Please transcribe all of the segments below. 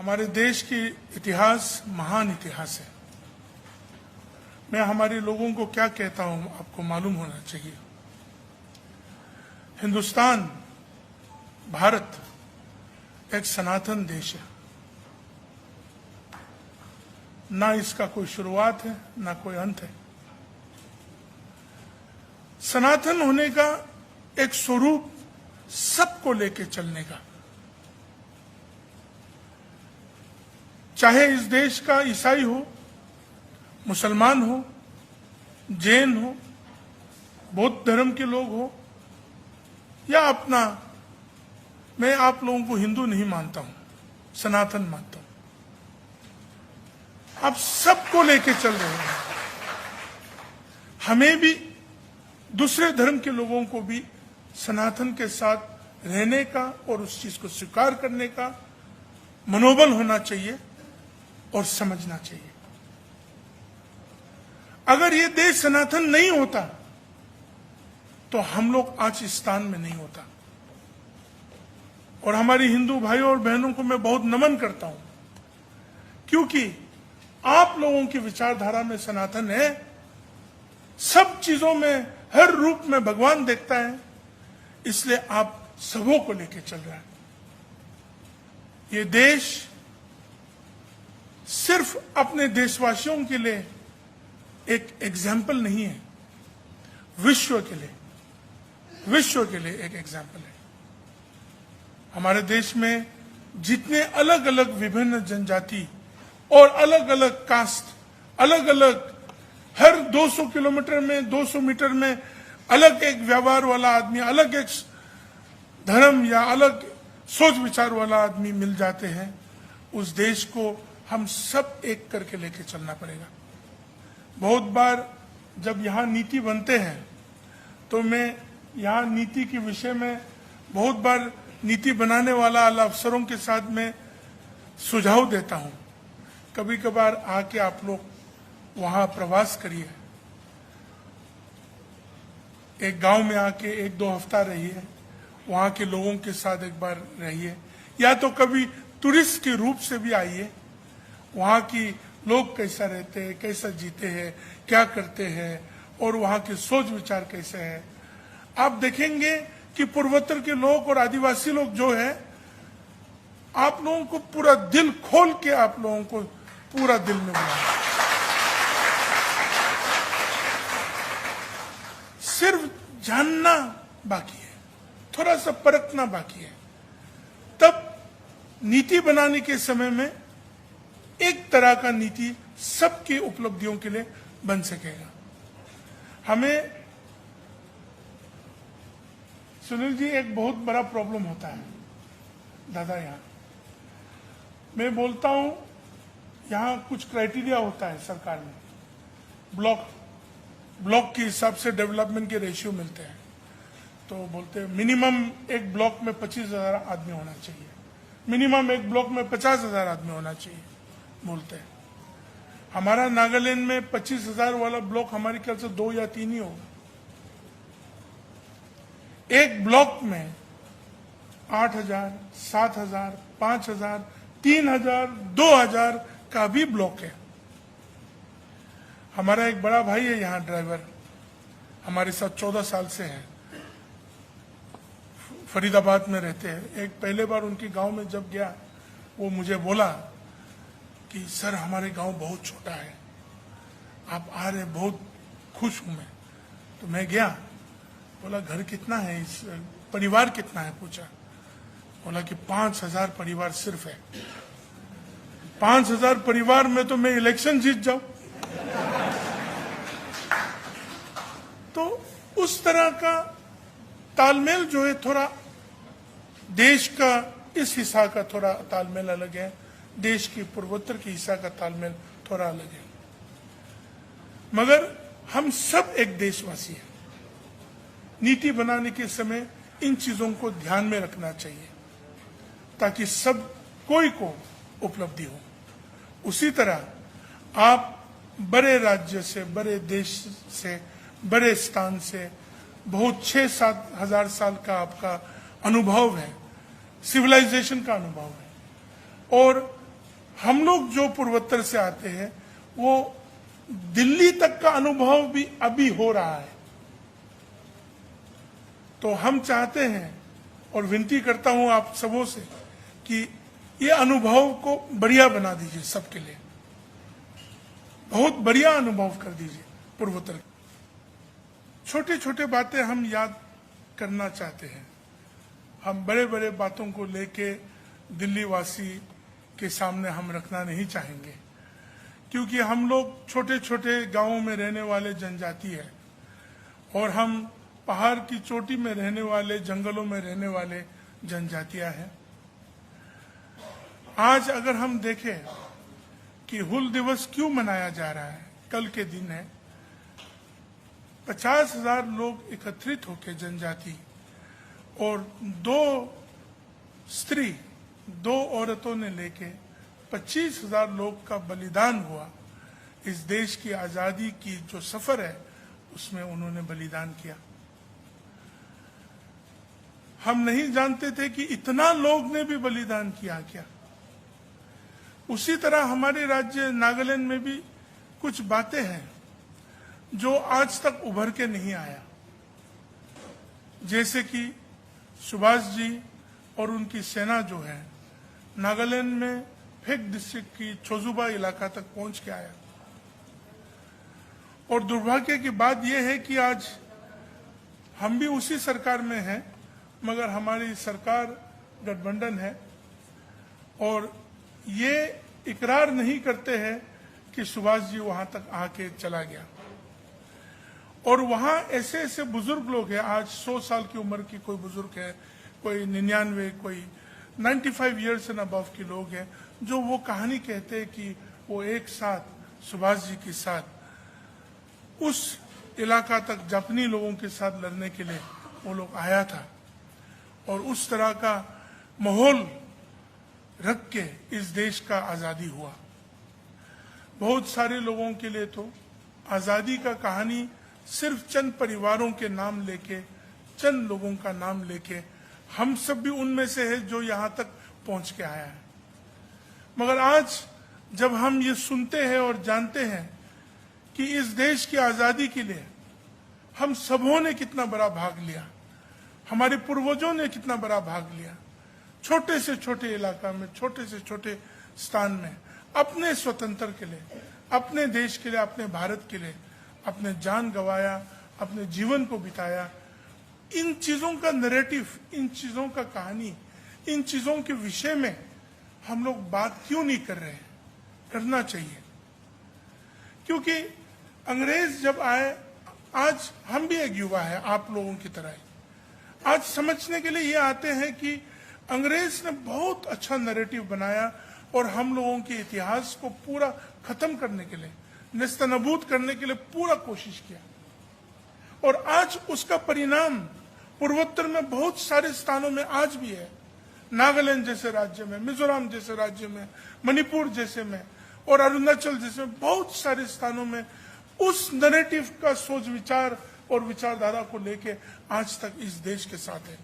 हमारे देश की इतिहास महान इतिहास है। मैं हमारे लोगों को क्या कहता हूं आपको मालूम होना चाहिए। हिंदुस्तान, भारत एक सनातन देश है। ना इसका कोई शुरुआत है ना कोई अंत है। सनातन होने का एक स्वरूप सबको लेके चलने का, चाहे इस देश का ईसाई हो, मुसलमान हो, जैन हो, बौद्ध धर्म के लोग हो या अपना, मैं आप लोगों को हिंदू नहीं मानता हूं, सनातन मानता हूं। आप सबको लेके चल रहे हैं। हमें भी, दूसरे धर्म के लोगों को भी सनातन के साथ रहने का और उस चीज को स्वीकार करने का मनोबल होना चाहिए और समझना चाहिए। अगर ये देश सनातन नहीं होता तो हम लोग आज इस स्थान में नहीं होता। और हमारी हिंदू भाइयों और बहनों को मैं बहुत नमन करता हूं, क्योंकि आप लोगों की विचारधारा में सनातन है। सब चीजों में, हर रूप में भगवान देखता है, इसलिए आप सबों को लेकर चल रहा है। ये देश सिर्फ अपने देशवासियों के लिए एक एग्जाम्पल नहीं है, विश्व के लिए एक एग्जाम्पल है। हमारे देश में जितने अलग अलग विभिन्न जनजाति और अलग अलग कास्ट, अलग अलग, हर 200 किलोमीटर में, 200 मीटर में अलग एक व्यवहार वाला आदमी, अलग एक धर्म या अलग सोच विचार वाला आदमी मिल जाते हैं। उस देश को हम सब एक करके लेके चलना पड़ेगा। बहुत बार जब यहाँ नीति बनते हैं तो मैं यहाँ नीति के विषय में बहुत बार नीति बनाने वाला अफसरों के साथ में सुझाव देता हूँ। कभी कभार आके आप लोग वहाँ प्रवास करिए, एक गांव में आके 1-2 हफ्ता रहिए, वहाँ के लोगों के साथ एक बार रहिए, या तो कभी टूरिस्ट के रूप से भी आइए। वहाँ की लोग कैसा रहते हैं, कैसा जीते हैं, क्या करते हैं और वहाँ के सोच विचार कैसे हैं। आप देखेंगे कि पूर्वोत्तर के लोग और आदिवासी लोग जो है, आप लोगों को पूरा दिल खोल के आप लोगों को पूरा दिल में बुलाएंगे। सिर्फ जानना बाकी है, थोड़ा सा परखना बाकी है। तब नीति बनाने के समय में एक तरह का नीति सबकी उपलब्धियों के लिए बन सकेगा। हमें सुनील जी, एक बहुत बड़ा प्रॉब्लम होता है दादा। यहाँ मैं बोलता हूं, यहाँ कुछ क्राइटेरिया होता है सरकार में, ब्लॉक के हिसाब से डेवलपमेंट के रेशियो मिलते हैं। तो बोलते हैं मिनिमम एक ब्लॉक में 25,000 आदमी होना चाहिए, मिनिमम एक ब्लॉक में 50,000 आदमी होना चाहिए बोलते हैं। हमारा नागालैंड में 25,000 वाला ब्लॉक हमारे ख्याल से 2 या 3 ही होगा। एक ब्लॉक में 8,000, 7,000, 5,000, 3,000, 2,000 का भी ब्लॉक है। हमारा एक बड़ा भाई है यहाँ, ड्राइवर, हमारे साथ 14 साल से है, फरीदाबाद में रहते हैं। एक पहले बार उनके गांव में जब गया, वो मुझे बोला कि सर हमारे गांव बहुत छोटा है, आप आ रहे, बहुत खुश हूं मैं। तो मैं गया, बोला घर कितना है, इस परिवार कितना है पूछा। बोला कि 5,000 परिवार सिर्फ है। 5,000 परिवार में तो मैं इलेक्शन जीत जाऊं। तो उस तरह का तालमेल जो है, थोड़ा देश का इस हिस्सा का थोड़ा तालमेल अलग है, देश की पूर्वोत्तर के हिस्सा का तालमेल थोड़ा अलग है। मगर हम सब एक देशवासी हैं। नीति बनाने के समय इन चीजों को ध्यान में रखना चाहिए ताकि सब कोई को उपलब्धि हो। उसी तरह आप बड़े राज्य से, बड़े देश से, बड़े स्थान से, बहुत 6-7 हजार साल का आपका अनुभव है, सिविलाइजेशन का अनुभव है, और हम लोग जो पूर्वोत्तर से आते हैं वो दिल्ली तक का अनुभव भी अभी हो रहा है। तो हम चाहते हैं और विनती करता हूं आप सबों से कि ये अनुभव को बढ़िया बना दीजिए, सबके लिए बहुत बढ़िया अनुभव कर दीजिए पूर्वोत्तर। छोटे छोटे बातें हम याद करना चाहते हैं। हम बड़े बड़े बातों को लेके दिल्ली वासी के सामने हम रखना नहीं चाहेंगे, क्योंकि हम लोग छोटे छोटे गांवों में रहने वाले जनजाति है और हम पहाड़ की चोटी में रहने वाले, जंगलों में रहने वाले जनजातियां हैं। आज अगर हम देखें कि हुल दिवस क्यों मनाया जा रहा है, कल के दिन है, 50,000 लोग एकत्रित होकर जनजाति और 2 औरतों ने लेके 25,000 लोग का बलिदान हुआ। इस देश की आजादी की जो सफर है उसमें उन्होंने बलिदान किया। हम नहीं जानते थे कि इतना लोग ने भी बलिदान किया क्या। उसी तरह हमारे राज्य नागालैंड में भी कुछ बातें हैं जो आज तक उभर के नहीं आया, जैसे कि सुभाष जी और उनकी सेना जो है नागालैंड में फेक डिस्ट्रिक्ट की छोजुबा इलाका तक पहुंच के आया। और दुर्भाग्य की बात यह है कि आज हम भी उसी सरकार में हैं, मगर हमारी सरकार गठबंधन है और ये इकरार नहीं करते हैं कि सुभाष जी वहां तक आके चला गया। और वहां ऐसे ऐसे बुजुर्ग लोग हैं, आज 100 साल की उम्र की कोई बुजुर्ग है, कोई 99, कोई 95 ईयर्स एंड अबव के लोग हैं, जो वो कहानी कहते हैं कि वो एक साथ सुभाष जी के साथ उस इलाका तक जापानी लोगों के साथ लड़ने के लिए वो लोग आया था और उस तरह का माहौल रख के इस देश का आजादी हुआ। बहुत सारे लोगों के लिए तो आजादी का कहानी सिर्फ चंद परिवारों के नाम लेके, चंद लोगों का नाम लेके, हम सब भी उनमें से है जो यहाँ तक पहुंच के आया है। मगर आज जब हम ये सुनते हैं और जानते हैं कि इस देश की आजादी के लिए हम सबों ने कितना बड़ा भाग लिया, हमारे पूर्वजों ने कितना बड़ा भाग लिया, छोटे से छोटे इलाका में, छोटे से छोटे स्थान में, अपने स्वतंत्र के लिए, अपने देश के लिए, अपने भारत के लिए अपने जान गंवाया, अपने जीवन को बिताया। इन चीजों का नैरेटिव, इन चीजों का कहानी, इन चीजों के विषय में हम लोग बात क्यों नहीं कर रहे हैं? करना चाहिए, क्योंकि अंग्रेज जब आए, आज हम भी एक युवा है आप लोगों की तरह, आज समझने के लिए ये आते हैं कि अंग्रेज ने बहुत अच्छा नैरेटिव बनाया और हम लोगों के इतिहास को पूरा खत्म करने के लिए, नेस्तनाबूद करने के लिए पूरा कोशिश किया। और आज उसका परिणाम पूर्वोत्तर में बहुत सारे स्थानों में आज भी है, नागालैंड जैसे राज्य में, मिजोरम जैसे राज्य में, मणिपुर जैसे में और अरुणाचल जैसे बहुत सारे स्थानों में उस नैरेटिव का सोच विचार और विचारधारा को लेके आज तक इस देश के साथ है।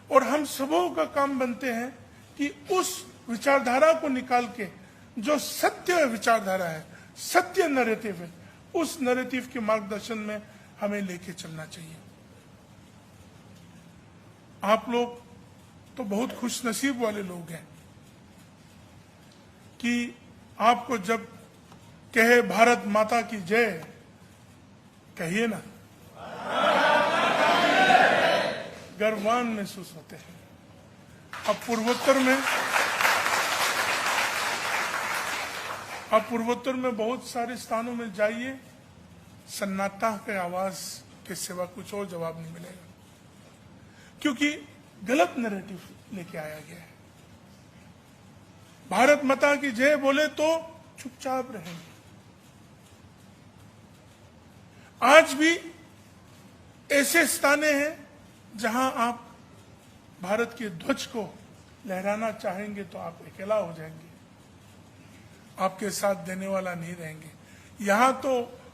और हम सबों का काम बनते हैं कि उस विचारधारा को निकाल के जो सत्य विचारधारा है, सत्य नैरेटिव है, उस नैरेटिव के मार्गदर्शन में हमें लेके चलना चाहिए। आप लोग तो बहुत खुशनसीब वाले लोग हैं कि आपको जब कहे भारत माता की जय, कहिए ना, गर्वान महसूस होते हैं। अब पूर्वोत्तर में बहुत सारे स्थानों में जाइए, सन्नाटा के आवाज के सिवा कुछ और जवाब नहीं मिलेगा, क्योंकि गलत नैरेटिव लेके आया गया है। भारत माता की जय बोले तो चुपचाप रहेंगे। आज भी ऐसे स्थान हैं जहां आप भारत के ध्वज को लहराना चाहेंगे तो आप अकेला हो जाएंगे, आपके साथ देने वाला नहीं रहेंगे। यहां तो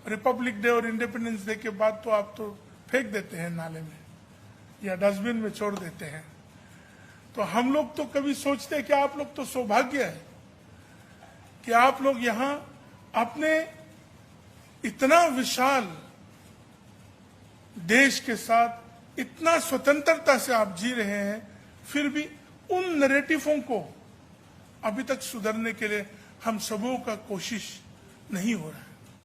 रिपब्लिक डे और इंडिपेंडेंस डे के बाद तो आप तो फेंक देते हैं नाले में या डस्टबिन में छोड़ देते हैं। तो हम लोग तो कभी सोचते हैं कि आप लोग तो सौभाग्य है, कि आप लोग यहां अपने इतना विशाल देश के साथ इतना स्वतंत्रता से आप जी रहे हैं, फिर भी उन नैरेटिवों को अभी तक सुधरने के लिए हम सबों का कोशिश नहीं हो रहा है।